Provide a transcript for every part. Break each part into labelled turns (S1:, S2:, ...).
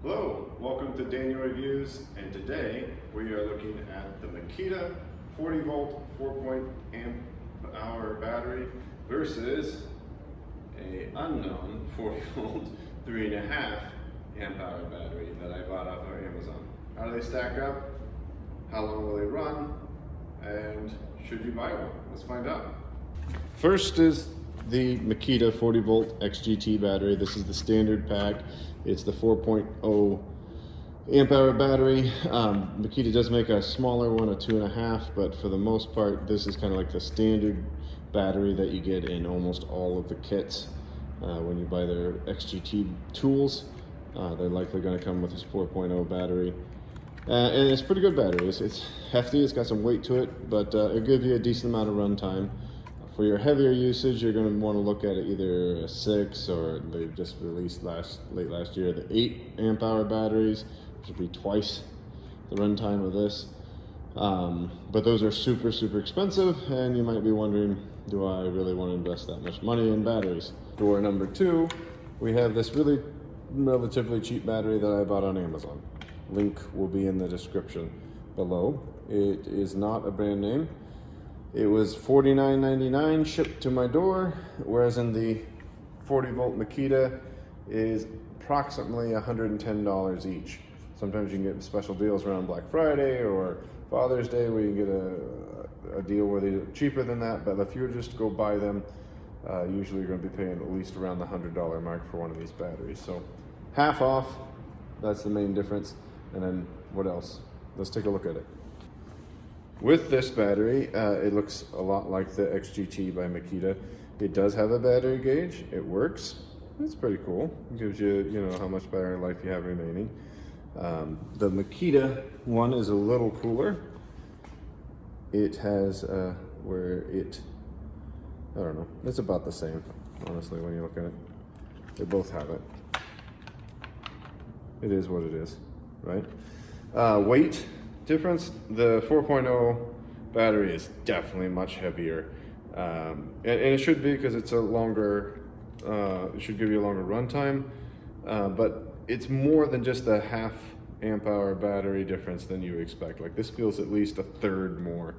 S1: Hello, welcome to Daniel Reviews, and today we are looking at the Makita 40 volt 4.0 battery versus a unknown 40 volt 3.5 amp hour battery that I bought off of Amazon. How do they stack up? How long will they run? And should you buy one? Let's find out. First is the Makita 40 volt XGT battery. This is the standard pack. It's the 4.0 amp hour battery. Makita does make a smaller one, a 2.5, but for the most part, this is kind of like the standard battery that you get in almost all of the kits. When you buy their XGT tools, they're likely going to come with this 4.0 battery. And it's a pretty good battery. It's hefty, it's got some weight to it, but it'll give you a decent amount of runtime. For your heavier usage, you're going to want to look at either a 6, or they've just released late last year the 8 amp hour batteries, which would be twice the runtime of this. But those are super expensive, and you might be wondering, do I really want to invest that much money in batteries? Door number 2, we have this relatively cheap battery that I bought on Amazon. Link will be in the description below. It is not a brand name. It was $49.99 shipped to my door, whereas in the 40 volt Makita is approximately $110 each. Sometimes you can get special deals around Black Friday or Father's Day where you get a deal where they're cheaper than that, but if you were just to go buy them, usually you're going to be paying at least around the $100 mark for one of these batteries. So half off, that's the main difference. And then what else? Let's take a look at it. With this battery, it looks a lot like the XGT by Makita. It does have a battery gauge. It works. It's pretty cool. It gives you, how much battery life you have remaining. The Makita one is a little cooler. It has I don't know, it's about the same, honestly, when you look at it. They both have it. It is what it is, right? Weight difference, the 4.0 battery is definitely much heavier. And it should be, because it's a longer, it should give you a longer runtime. But it's more than just the half amp hour battery difference than you expect. Like, this feels at least a third more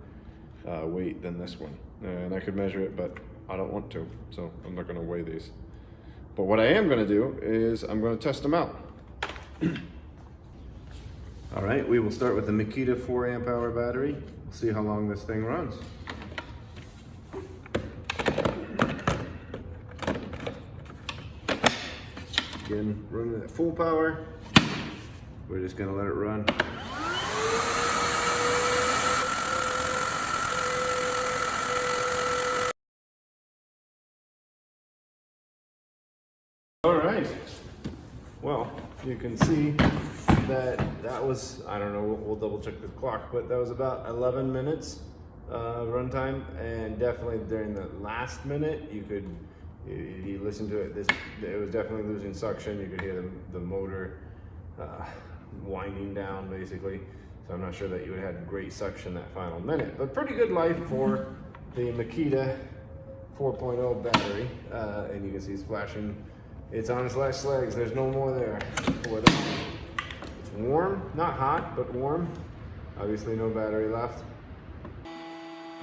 S1: weight than this one. And I could measure it, but I don't want to, so I'm not gonna weigh these. But what I am gonna do is I'm gonna test them out. All right, we will start with the Makita 4 amp hour battery. We'll see how long this thing runs. Again, running at full power. We're just gonna let it run. All right, well, you can see that was, I don't know, we'll double check the clock, but that was about 11 minutes runtime, and definitely during the last minute, you listen to it, it was definitely losing suction. You could hear the motor winding down, basically. So I'm not sure that you would have had great suction that final minute, but pretty good life for the Makita 4.0 battery. And you can see it's flashing. It's on its last legs. There's no more there. It's warm, not hot, but warm. Obviously no battery left.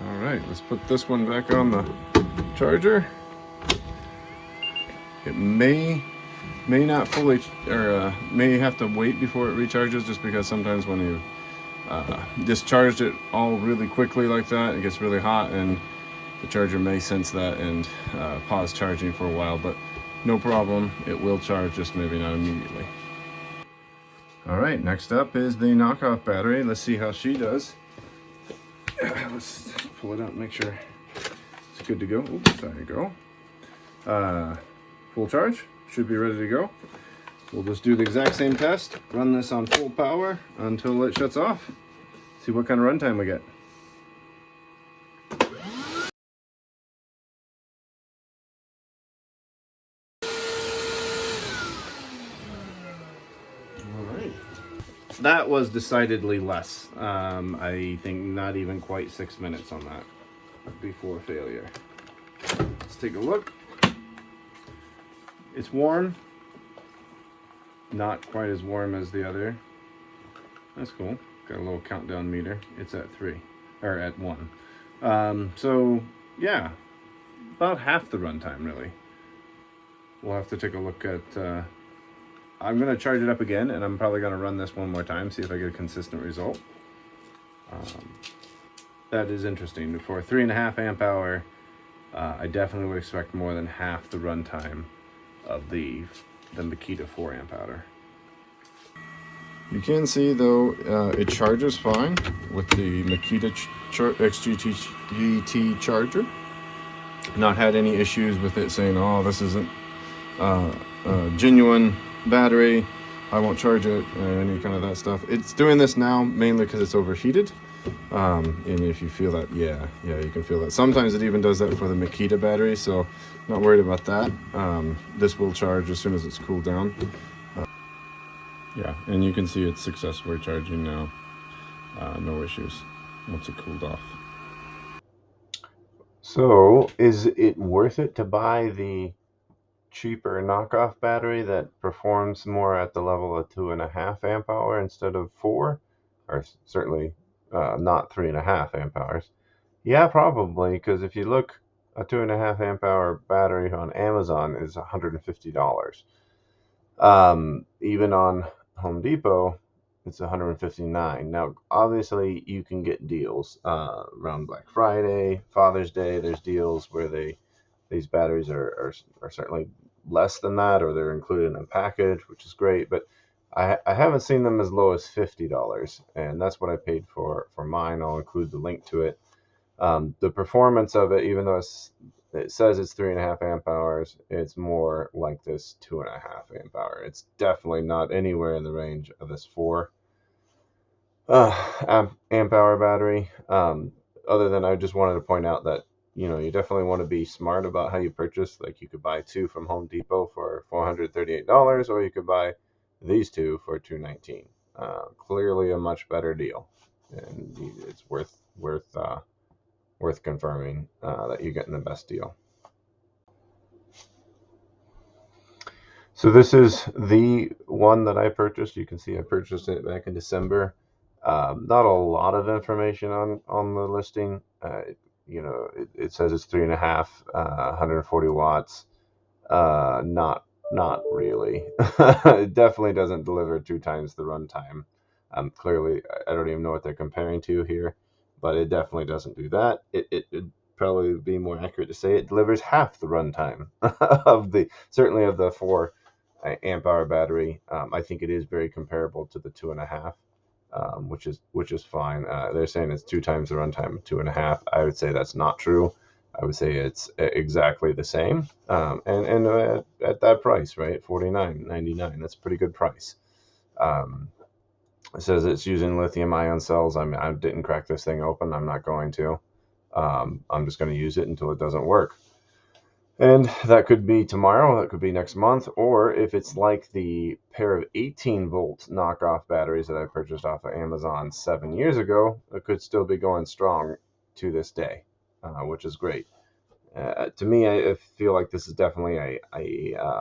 S1: All right, let's put this one back on the charger. It may not fully, or may have to wait before it recharges, just because sometimes when you discharged it all really quickly like that, it gets really hot, and the charger may sense that and pause charging for a while, but no problem, it will charge, just maybe not immediately. All right, next up is the Knockoff battery. Let's see how she does. Let's pull it out and make sure it's good to go. Oops, there you go. Full charge, should be ready to go. We'll just do the exact same test, run this on full power until it shuts off. See what kind of runtime we get. That was decidedly less. I think not even quite 6 minutes on that before failure. Let's take a look. It's warm. not quite as warm as the other. That's cool. Got a little countdown meter. It's at 3, or at 1. So yeah, about half the runtime really. We'll have to take a look at, I'm gonna charge it up again, and I'm probably gonna run this one more time, see if I get a consistent result. That is interesting. For a 3.5 amp hour, I definitely would expect more than half the runtime of the Makita 4 amp hour. You can see though, it charges fine with the Makita XGT charger. Not had any issues with it saying, oh, this isn't a genuine battery, I won't charge it, or any kind of that stuff. It's doing this now mainly because it's overheated. And if you feel that, yeah, you can feel that. Sometimes it even does that for the Makita battery, so not worried about that. This will charge as soon as it's cooled down. Yeah, and you can see it's successfully charging now. No issues once it cooled off. So, is it worth it to buy the cheaper knockoff battery that performs more at the level of 2.5 amp hour instead of 4? Or certainly not 3.5 amp hours? Yeah, probably, because if you look, a 2.5 amp hour battery on Amazon is $150. Even on Home Depot, it's $159. Now, obviously, you can get deals around Black Friday, Father's Day. There's deals where these batteries are certainly less than that, or they're included in a package, which is great. But I haven't seen them as low as $50, and that's what I paid for mine. I'll include the link to it. The performance of it, even though it says it's 3.5 amp hours, it's more like this 2.5 amp hour. It's definitely not anywhere in the range of this 4 amp hour battery. Other than I just wanted to point out that, you know, you definitely want to be smart about how you purchase. Like, you could buy 2 from Home Depot for $438, or you could buy these 2 for $219. Clearly a much better deal, and it's worth confirming that you're getting the best deal. So this is the one that I purchased. You can see I purchased it back in December. Not a lot of information on the listing. You know, it says it's 3.5, 140 watts. Not really. It definitely doesn't deliver 2 times the runtime. Clearly, I don't even know what they're comparing to here, but it definitely doesn't do that. It'd probably be more accurate to say it delivers half the runtime of certainly of the 4 amp hour battery. I think it is very comparable to the 2.5, which is fine. They're saying it's 2 times the runtime of 2.5. I would say that's not true. I would say it's exactly the same, and at that price, right, $49.99. That's a pretty good price. It says it's using lithium-ion cells. I mean, I didn't crack this thing open. I'm not going to. I'm just going to use it until it doesn't work. And that could be tomorrow, that could be next month, or if it's like the pair of 18-volt knockoff batteries that I purchased off of Amazon 7 years ago, it could still be going strong to this day, which is great. To me, I feel like this is definitely a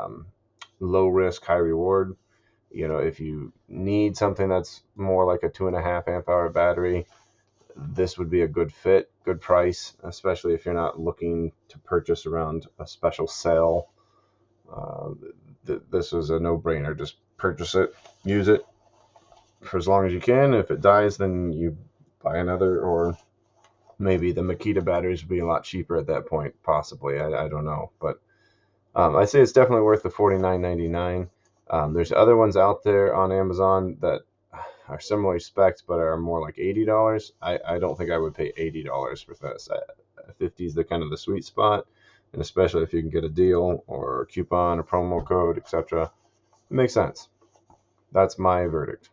S1: low risk, high reward. You know, if you need something that's more like a 2.5 amp hour battery, this would be a good fit, good price, especially if you're not looking to purchase around a special sale. This was a no-brainer. Just purchase it, use it for as long as you can. If it dies, then you buy another, or maybe the Makita batteries would be a lot cheaper at that point, possibly. I don't know, but I say it's definitely worth the $49.99. There's other ones out there on Amazon that are similarly spec'd but are more like $80. I don't think I would pay $80 for this. 50 is the kind of the sweet spot, and especially if you can get a deal or a coupon, a promo code, etc. It makes sense. That's my verdict.